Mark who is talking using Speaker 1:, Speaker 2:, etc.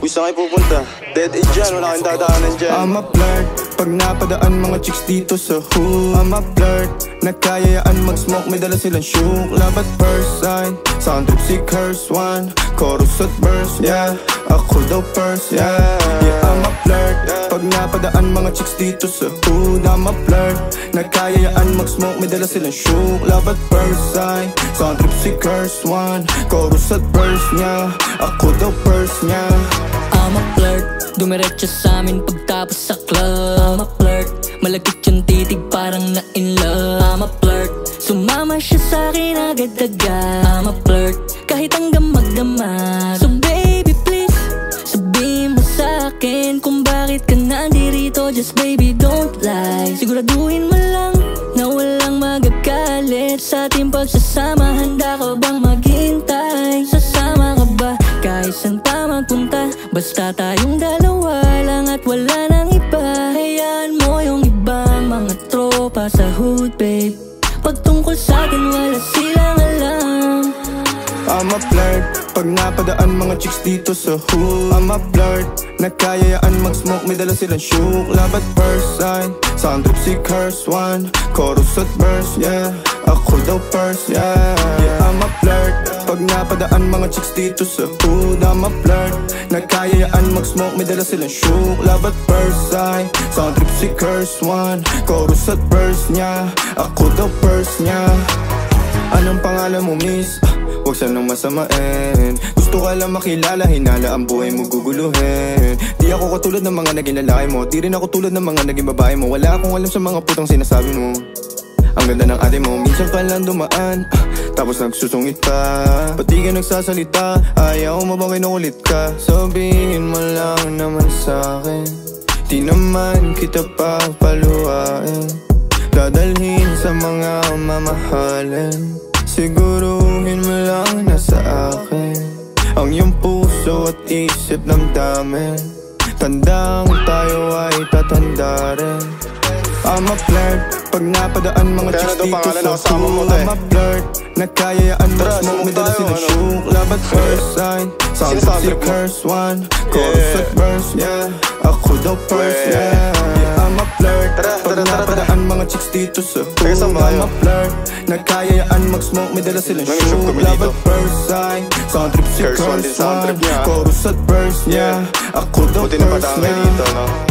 Speaker 1: Uy, saan kayo pupunta? Dead end dyan, wala kang dadaanan dyan.
Speaker 2: I'm a flirt, pag napadaan mga chicks dito sa hood. I'm a flirt, nagkayayaan mag-smoke, may dala silang shook. Love at first sight, sound trip si curse one. Chorus at verse, yeah, ako daw first, yeah. Yeah, I'm a flirt, pag napadaan mga chicks dito sa hood. I'm a flirt, nagkayayaan mag-smoke, may dala silang shook. Love at first sight, sound trip si curse one. Chorus at verse niya, ako daw first niya.
Speaker 3: I'm a flirt, dumiretso sa amin pagtapos sa club. I'm a flirt, malagkit yung titig parang na in love. I'm a flirt, sumama siya sa'kin agad-agad. I'm a flirt, kahit hanggang magdamag. So baby please, sabihin mo sa'kin kung bakit ka nandirito. Just baby don't lie, siguraduhin mo lang na walang magagalit sa ating pagsasama. Handa ka bang maghintay? Sasama ka ba kahit saan pa magpunta? Basta tayong dalawa lang at wala nang iba. Hayaan mo yung ibang mga tropa sa hood, babe. Pagtungkol sa'kin wala silang alam.
Speaker 2: I'm a flirt, pag napadaan mga chicks dito sa hood. I'm a flirt, nagkayayaan mag-smoke, may dala silang shook. Love at first sight, sound trip si curse one. Chorus at verse, yeah, ako daw first, yeah. Yeah, I'm a flirt, pag napadaan mga chicks dito sa hood. I'm a flirt, nagkayayaan mag-smoke, may dala silang shook. Love at first sight, sound trip si curse one. Chorus at verse niya, ako daw first niya. Anong pangalan mo, miss? Huwag sanang masamain. Gusto ka lang makilala, hinala ang buhay mo guguluhin. Di ako katulad ng mga naging lalaki mo, di rin ako tulad ng mga naging babae mo. Wala akong alam sa mga putang sinasabi mo. Ang ganda ng ate mo, minsan ka lang dumaan, tapos nagsusungit pa. Pati ka nagsasalita, ayaw mo bang kinukulit ka? Sabihin mo lang naman sa'kin, di naman kita papaluhain. Dadalhin sa mga mamahalin, siguruhin mo lang na sa akin ang iyong puso at isip damdamin. Tandang tayo ay tatanda rin. I'm a flirt, pag napadaan mga chicks dito sa hood. I'm a flirt, nagkayayaan mag-smoke, may dala silang shook. Love at first sight, sound trip si curse one. Chorus at verse, yeah, ako daw first, yeah. Yeah, I'm a flirt, pag napadaan mga chicks dito sa hood. I'm a flirt, nagkayayaan mag-smoke, may dala silang shook. Love at first sight, sound trip si curse one. Chorus at verse, yeah, ako daw first, yeah.